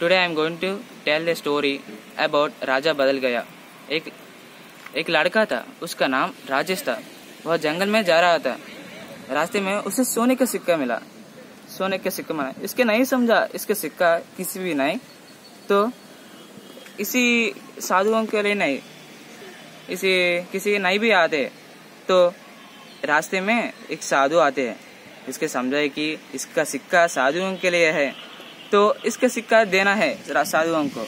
Today I am going to tell a story about राजा बदल गया। एक लड़का था, उसका नाम राजेश था। वह जंगल में जा रहा था। रास्ते में उसे सोने का सिक्का मिला। इसके नहीं समझा इसके सिक्का किसी भी नहीं, तो इसी साधुओं के लिए नहीं, इसी किसी नहीं भी आते, तो रास्ते में एक साधु आते हैं। इसके समझाए कि इसका सिक्का साधुओं के लिए है, तो इसका सिक्का देना है साधुओं को।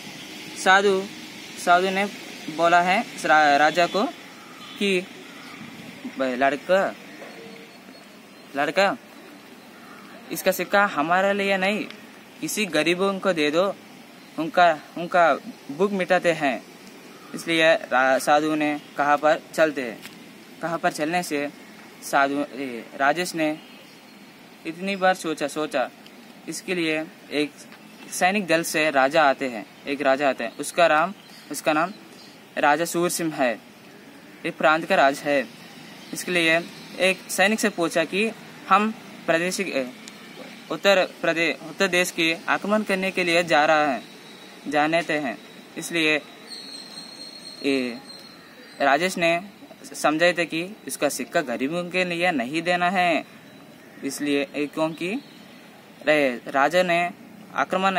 साधु ने बोला है राजा को कि लड़का इसका सिक्का हमारे लिए नहीं, किसी गरीबों को दे दो, उनका भूख मिटाते हैं। इसलिए साधु ने कहाँ पर चलते हैं। कहाँ पर चलने से राजेश ने इतनी बार सोचा। इसके लिए एक सैनिक दल से राजा आते हैं। एक राजा आता है, उसका नाम राजा सूर सिंह है। एक प्रांत का राज है। इसके लिए एक सैनिक से पूछा कि हम उत्तर देश की आक्रमण करने के लिए जाने हैं। इसलिए राजेश ने समझाए थे कि इसका सिक्का गरीबों के लिए नहीं देना है। इसलिए क्योंकि राजा ने आक्रमण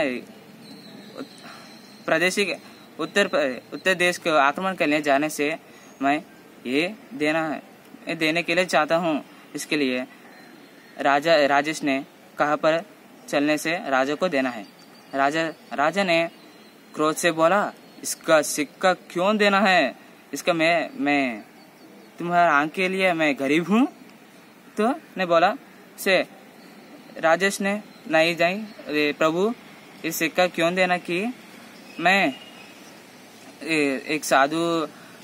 उत्तर देश को आक्रमण करने जाने से मैं ये देने के लिए चाहता हूँ। इसके लिए राजेश ने कहाँ पर चलने से राजा को देना है। राजा ने क्रोध से बोला, इसका सिक्का क्यों देना है? इसका मैं तुम्हारा आंख के लिए मैं गरीब हूँ। तो ने बोला से राजेश ने नहीं जाई प्रभु, इस सिक्का क्यों देना कि मैं एक साधु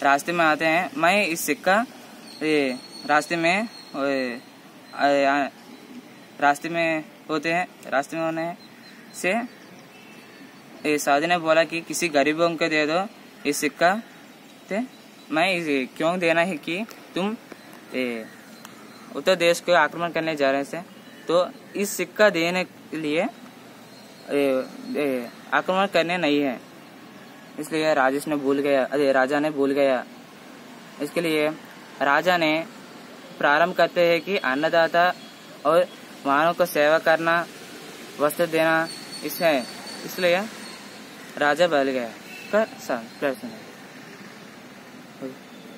रास्ते में आते हैं, मैं इस सिक्का रास्ते में होने से साधु ने बोला कि किसी गरीबों को दे दो इस सिक्का। ते मैं क्यों देना है कि तुम उत्तर देश को आक्रमण करने जा रहे थे, तो इस सिक्का देने के लिए आक्रमण करने नहीं है। इसलिए राजा ने भूल गया। इसके लिए राजा ने प्रारंभ करते हैं कि अन्नदाता और मानव को सेवा करना, वस्त्र देना, इसलिए राजा बदल गया। प्रश्न